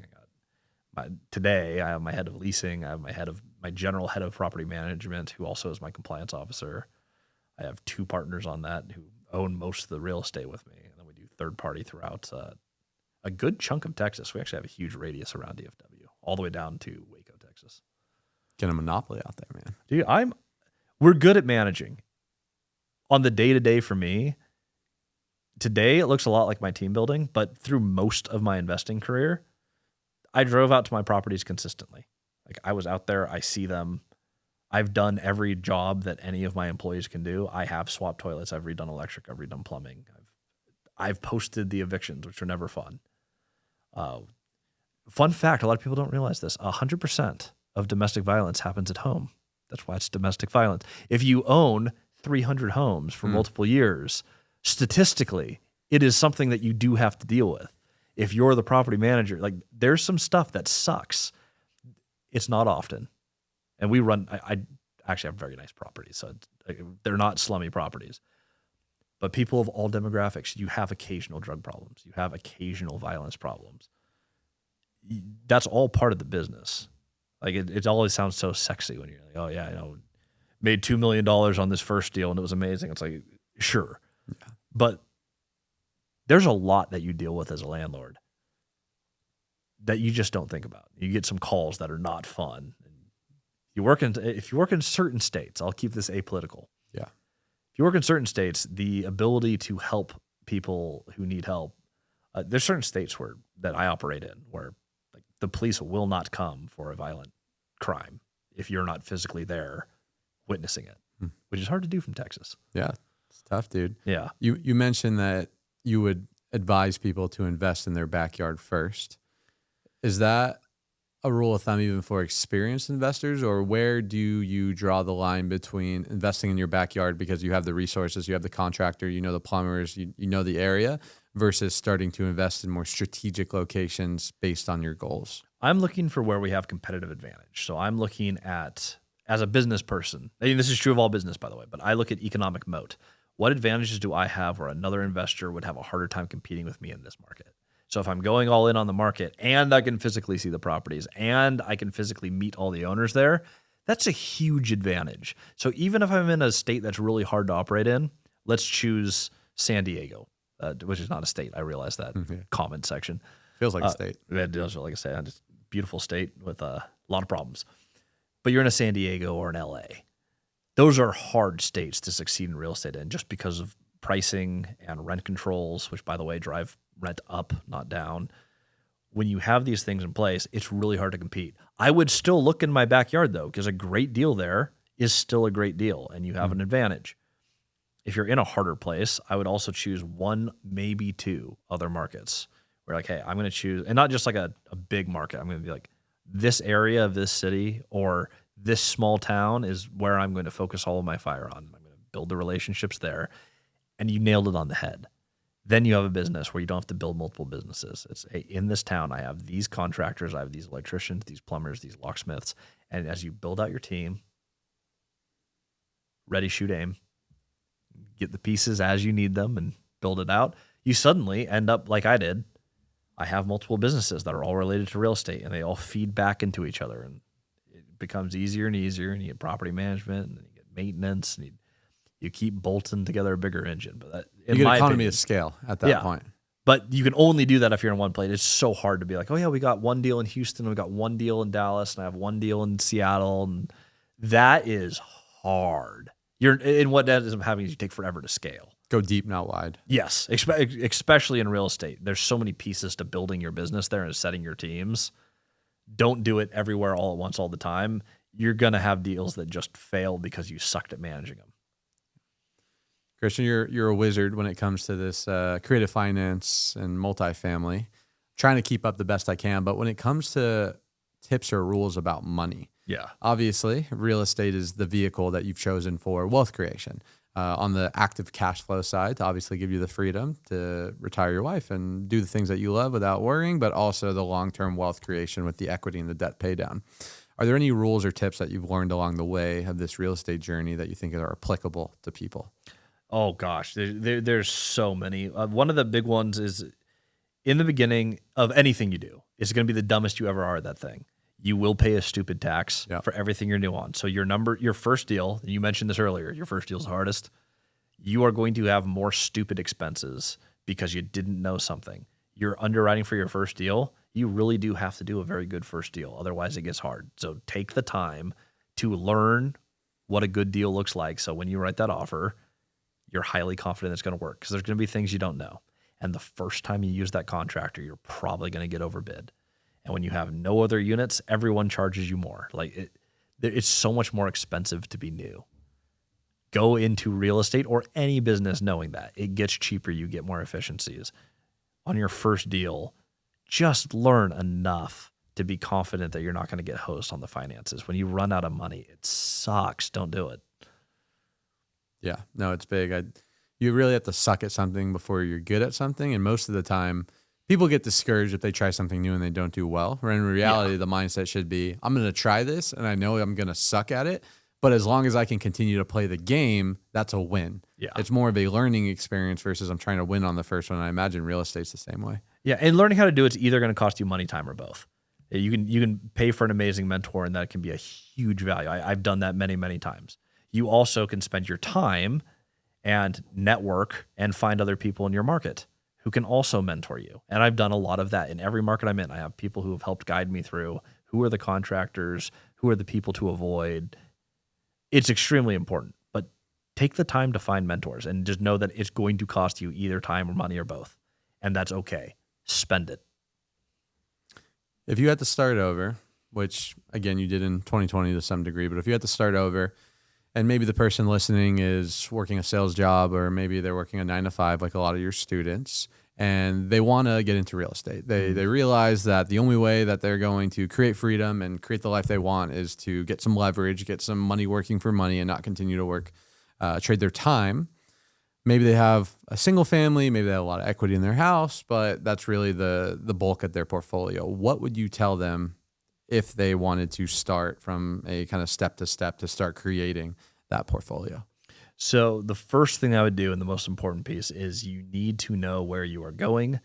Today, I have my head of leasing. I have my general head of property management, who also is my compliance officer. I have 2 partners on that who own most of the real estate with me, and then we do third party throughout a good chunk of Texas. We actually have a huge radius around DFW, all the way down to Waco, Texas. Get a monopoly out there, man. Dude, we're good at managing. On the day-to-day for me, today it looks a lot like my team building, but through most of my investing career, I drove out to my properties consistently. Like I was out there, I see them. I've done every job that any of my employees can do. I have swapped toilets, I've redone electric, I've redone plumbing. I've posted the evictions, which are never fun. Fun fact, a lot of people don't realize this. 100% of domestic violence happens at home. That's why it's domestic violence. If you own 300 homes for multiple years, statistically, it is something that you do have to deal with. If you're the property manager, like there's some stuff that sucks. It's not often. And I actually have very nice properties, so they're not slummy properties. But people of all demographics, you have occasional drug problems. You have occasional violence problems. That's all part of the business. Like it always sounds so sexy when you're like, oh yeah, made $2 million on this first deal and it was amazing. It's like, sure. Yeah. But there's a lot that you deal with as a landlord that you just don't think about. You get some calls that are not fun. If you work in certain states, I'll keep this apolitical. Yeah. If you work in certain states, the ability to help people who need help, there's certain states that I operate in where like the police will not come for a violent crime if you're not physically there witnessing it, which is hard to do from Texas. Yeah, it's tough, dude. Yeah. You mentioned that you would advise people to invest in their backyard first. Is that a rule of thumb even for experienced investors, or where do you draw the line between investing in your backyard because you have the resources, you have the contractor, you know the plumbers, you know the area, versus starting to invest in more strategic locations based on your goals? I'm looking for where we have competitive advantage. So I'm looking at, as a business person, and this is true of all business, by the way, but I look at economic moat. What advantages do I have where another investor would have a harder time competing with me in this market? So if I'm going all in on the market and I can physically see the properties and I can physically meet all the owners there, that's a huge advantage. So even if I'm in a state that's really hard to operate in, let's choose San Diego, which is not a state. I realize that. Comment section. Feels like a state. It does feel like a state. Just beautiful state with a lot of problems. But you're in a San Diego or an LA. Those are hard states to succeed in real estate in just because of pricing and rent controls, which, by the way, drive rent up, not down. When you have these things in place, it's really hard to compete. I would still look in my backyard, though, because a great deal there is still a great deal, and you have an advantage. If you're in a harder place, I would also choose 1, maybe 2 other markets We're like, hey, I'm going to choose, and not just like a big market. I'm going to be like, this area of this city or this small town is where I'm going to focus all of my fire on. I'm going to build the relationships there. And you nailed it on the head. Then you have a business where you don't have to build multiple businesses. It's, hey, in this town, I have these contractors, I have these electricians, these plumbers, these locksmiths. And as you build out your team, ready, shoot, aim, get the pieces as you need them and build it out, you suddenly end up like I did. I have multiple businesses that are all related to real estate, and they all feed back into each other. And it becomes easier and easier, and you get property management, and you get maintenance, and you keep bolting together a bigger engine. But that, you get economy of scale at that point. But you can only do that if you're in one place. It's so hard to be like, oh yeah, we got one deal in Houston, we got one deal in Dallas, and I have one deal in Seattle, and that is hard. And what that ends up having is you take forever to scale. Go deep, not wide. Yes, especially in real estate. There's so many pieces to building your business there and setting your teams. Don't do it everywhere all at once all the time. You're going to have deals that just fail because you sucked at managing them. Christian, you're a wizard when it comes to this creative finance and multifamily. Trying to keep up the best I can, but when it comes to tips or rules about money, obviously real estate is the vehicle that you've chosen for wealth creation. On the active cash flow side, to obviously give you the freedom to retire your wife and do the things that you love without worrying, but also the long-term wealth creation with the equity and the debt pay down. Are there any rules or tips that you've learned along the way of this real estate journey that you think are applicable to people? Oh gosh, there's so many. One of the big ones is in the beginning of anything you do, it's going to be the dumbest you ever are at that thing. You will pay a stupid tax for everything you're new on. So your first deal, you mentioned this earlier, your first deal is the hardest. You are going to have more stupid expenses because you didn't know something. You're underwriting for your first deal. You really do have to do a very good first deal. Otherwise it gets hard. So take the time to learn what a good deal looks like. So when you write that offer, you're highly confident it's going to work because there's going to be things you don't know. And the first time you use that contractor, you're probably going to get overbid. And when you have no other units, everyone charges you more. Like it's so much more expensive to be new. Go into real estate or any business knowing that. It gets cheaper, you get more efficiencies. On your first deal, just learn enough to be confident that you're not going to get hosed on the finances. When you run out of money, it sucks. Don't do it. Yeah, no, it's big. You really have to suck at something before you're good at something. And most of the time, people get discouraged if they try something new and they don't do well. Where in reality, the mindset should be, I'm going to try this and I know I'm going to suck at it. But as long as I can continue to play the game, that's a win. Yeah. It's more of a learning experience versus I'm trying to win on the first one. I imagine real estate's the same way. Yeah, and learning how to do it's either going to cost you money, time, or both. You can pay for an amazing mentor, and that can be a huge value. I've done that many, many times. You also can spend your time and network and find other people in your market who can also mentor you. And I've done a lot of that in every market I'm in. I have people who have helped guide me through who are the contractors, who are the people to avoid. It's extremely important, but take the time to find mentors and just know that it's going to cost you either time or money or both. And that's okay. Spend it. If you had to start over, which again, you did in 2020 to some degree, but if you had to start over and maybe the person listening is working a sales job or maybe they're working a 9-to-5 like a lot of your students and they want to get into real estate. They realize that the only way that they're going to create freedom and create the life they want is to get some leverage, get some money working for money and not continue to work, trade their time. Maybe they have a single family, maybe they have a lot of equity in their house, but that's really the bulk of their portfolio. What would you tell them if they wanted to start from a kind of step to start creating that portfolio? So the first thing I would do, and the most important piece, is you need to know where you are going.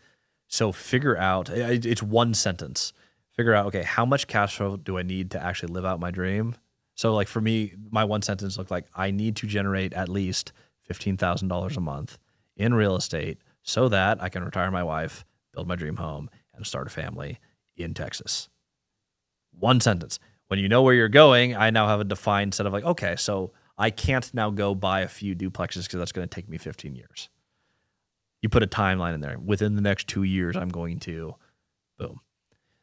So figure out, it's one sentence. Figure out, okay, how much cash flow do I need to actually live out my dream? So like for me, my one sentence looked like I need to generate at least $15,000 a month in real estate so that I can retire my wife, build my dream home, and start a family in Texas. One sentence. When you know where you're going, I now have a defined set of like, okay, so I can't now go buy a few duplexes because that's going to take me 15 years. You put a timeline in there. Within the next 2 years, I'm going to, boom.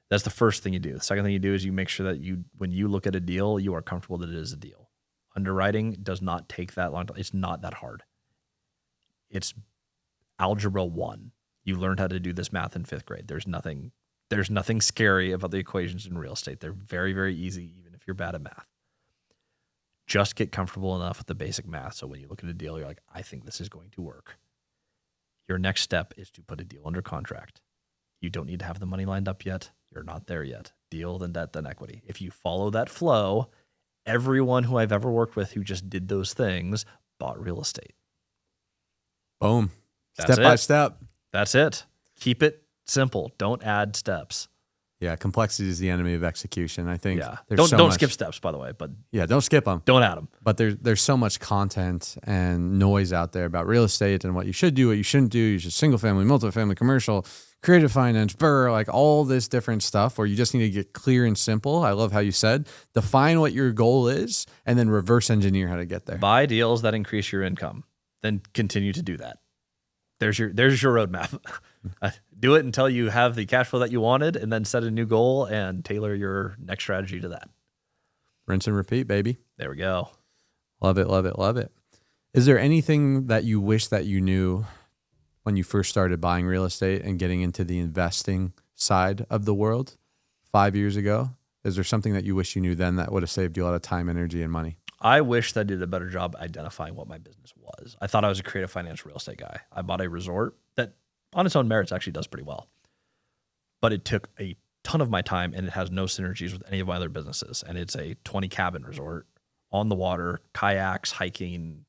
That's the first thing you do. The second thing you do is you make sure that when you look at a deal, you are comfortable that it is a deal. Underwriting does not take that long. It's not that hard. It's algebra 1. You learned how to do this math in 5th grade. There's nothing scary about the equations in real estate. They're very, very easy, even if you're bad at math. Just get comfortable enough with the basic math. So when you look at a deal, you're like, I think this is going to work. Your next step is to put a deal under contract. You don't need to have the money lined up yet. You're not there yet. Deal, then debt, then equity. If you follow that flow, everyone who I've ever worked with who just did those things bought real estate. Boom. That's Step by it. step. That's it. Keep it simple. Don't add steps. Yeah, complexity is the enemy of execution. I think. Yeah. There's Don't skip steps, by the way, but yeah, don't skip them. don't add them. But there's so much content and noise out there about real estate and what you should do, what you shouldn't do. You should single family, multifamily, commercial, creative finance, like all this different stuff where you just need to get clear and simple. I love how you said, define what your goal is and then reverse engineer how to get there. Buy deals that increase your income. Then continue to do that. There's your roadmap. Do it until you have the cash flow that you wanted, and then set a new goal and tailor your next strategy to that. Rinse and repeat, baby. There we go. Love it, love it, love it. Is there anything that you wish that you knew when you first started buying real estate and getting into the investing side of the world 5 years ago? Is there something that you wish you knew then that would have saved you a lot of time, energy, and money? I wish that I did a better job identifying what my business was. I thought I was a creative finance real estate guy. I bought a resort that on its own merits actually does pretty well. But it took a ton of my time, and it has no synergies with any of my other businesses. And it's a 20 cabin resort on the water, kayaks, hiking,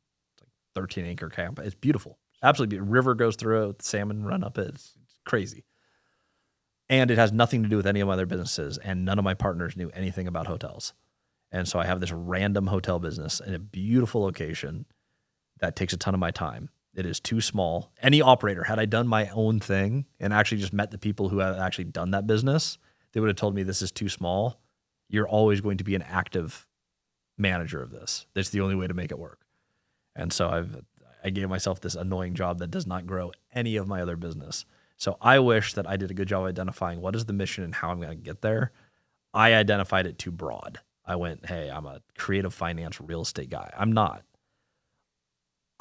13 acre camp. It's beautiful. Absolutely beautiful. River goes through it, salmon run up it. It's crazy. And it has nothing to do with any of my other businesses. And none of my partners knew anything about hotels. And so I have this random hotel business in a beautiful location that takes a ton of my time. It is too small. Any operator, had I done my own thing and actually just met the people who have actually done that business, they would have told me this is too small. You're always going to be an active manager of this. That's the only way to make it work. And so I gave myself this annoying job that does not grow any of my other business. So I wish that I did a good job identifying what is the mission and how I'm going to get there. I identified it too broad. I went, hey, I'm a creative finance real estate guy. I'm not.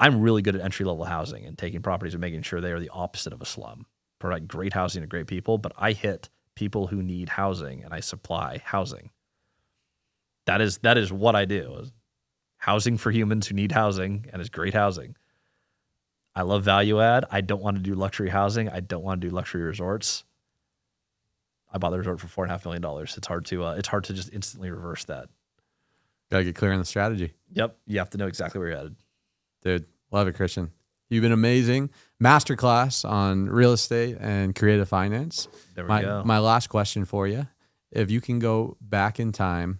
I'm really good at entry-level housing and taking properties and making sure they are the opposite of a slum. Provide great housing to great people, but I hit people who need housing and I supply housing. That is what I do. Housing for humans who need housing, and it's great housing. I love value add. I don't want to do luxury housing. I don't want to do luxury resorts. I bought the resort for $4.5 million. It's hard to just instantly reverse that. Gotta get clear on the strategy. Yep. You have to know exactly where you're headed. Dude, love it, Christian. You've been amazing. Masterclass on real estate and creative finance. There we go. My last question for you. If you can go back in time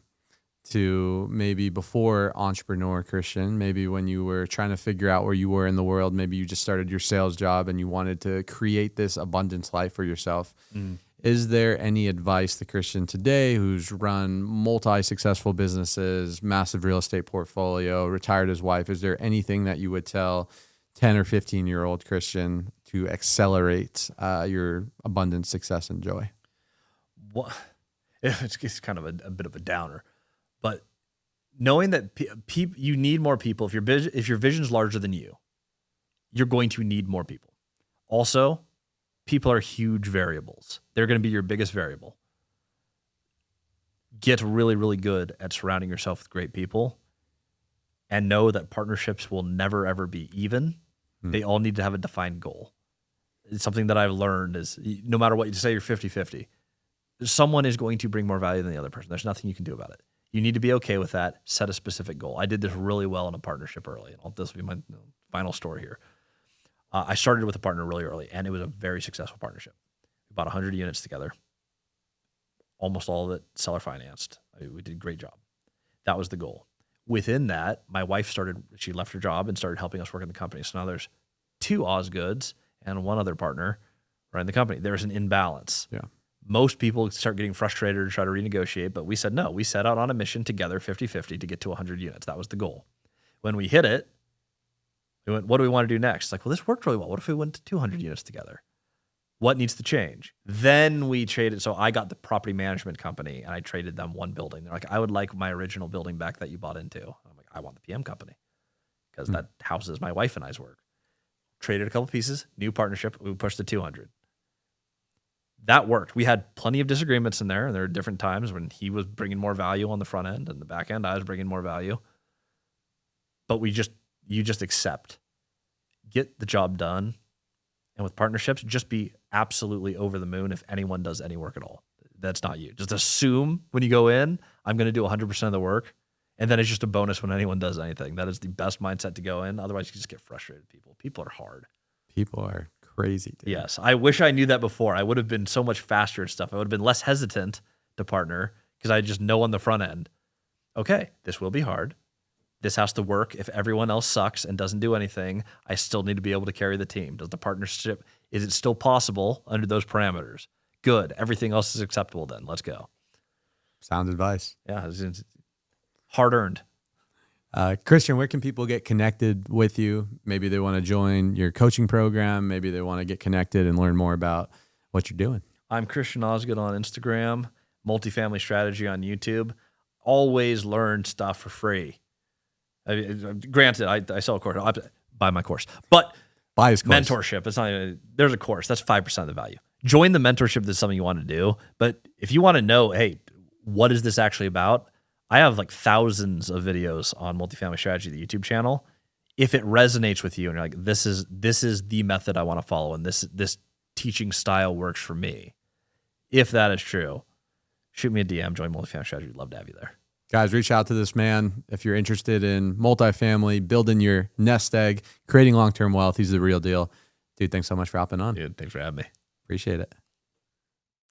to maybe before entrepreneur Christian, maybe when you were trying to figure out where you were in the world, maybe you just started your sales job and you wanted to create this abundance life for yourself. Is there any advice to Christian today who's run multi-successful businesses, massive real estate portfolio, retired his wife? Is there anything that you would tell 10 or 15-year-old Christian to accelerate your abundance, success, and joy? Well, it's kind of a bit of a downer, but knowing that you need more people. If your vision's larger than you, you're going to need more people. Also, people are huge variables. They're going to be your biggest variable. Get really, really good at surrounding yourself with great people and know that partnerships will never, ever be even. They all need to have a defined goal. It's something that I've learned is no matter what you say, you're 50-50. Someone is going to bring more value than the other person. There's nothing you can do about it. You need to be okay with that. Set a specific goal. I did this really well in a partnership early. And this will be my final story here. I started with a partner really early, and it was a very successful partnership. We bought 100 units together. Almost all of it seller financed. We did a great job. That was the goal. Within that, my wife she left her job and started helping us work in the company. So now there's 2 Osgoods and one other partner running the company. There's an imbalance. Yeah. Most people start getting frustrated or try to renegotiate, but we said no. We set out on a mission together, 50-50, to get to 100 units. That was the goal. When we hit it, we went, what do we want to do next? Like, well, this worked really well. What if we went to 200 units together? What needs to change? Then we traded. So I got the property management company and I traded them one building. They're like, I would like my original building back that you bought into. I'm like, I want the PM company because that houses my wife and I's work. traded a couple pieces, new partnership, we pushed to 200. That worked. We had plenty of disagreements in there, and there were different times when he was bringing more value on the front end, and the back end I was bringing more value. But you just accept, get the job done, and with partnerships, just be absolutely over the moon if anyone does any work at all. That's not you. Just assume when you go in, I'm going to do 100% of the work, and then it's just a bonus when anyone does anything. That is the best mindset to go in. Otherwise, you just get frustrated. People are hard. People are crazy, dude. Yes. I wish I knew that before. I would have been so much faster and stuff. I would have been less hesitant to partner because I just know on the front end, okay, this will be hard. This has to work. If everyone else sucks and doesn't do anything, I still need to be able to carry the team. Does the partnership, is it still possible under those parameters? Good. Everything else is acceptable then. Let's go. Sound advice. Yeah. It's hard-earned. Christian, where can people get connected with you? Maybe they want to join your coaching program. Maybe they want to get connected and learn more about what you're doing. I'm Christian Osgood on Instagram, Multifamily Strategy on YouTube. Always learn stuff for free. Granted, I sell a course. I buy my course. But buy his course. Mentorship, it's not even, there's a course. That's 5% of the value. Join the mentorship if that's something you want to do. But if you want to know, hey, what is this actually about? I have like thousands of videos on Multifamily Strategy, the YouTube channel. If it resonates with you and you're like, this is the method I want to follow and this teaching style works for me. If that is true, shoot me a DM, join Multifamily Strategy. We'd love to have you there. Guys, reach out to this man if you're interested in multifamily, building your nest egg, creating long-term wealth. He's the real deal. Dude, thanks so much for hopping on. Dude, thanks for having me. Appreciate it.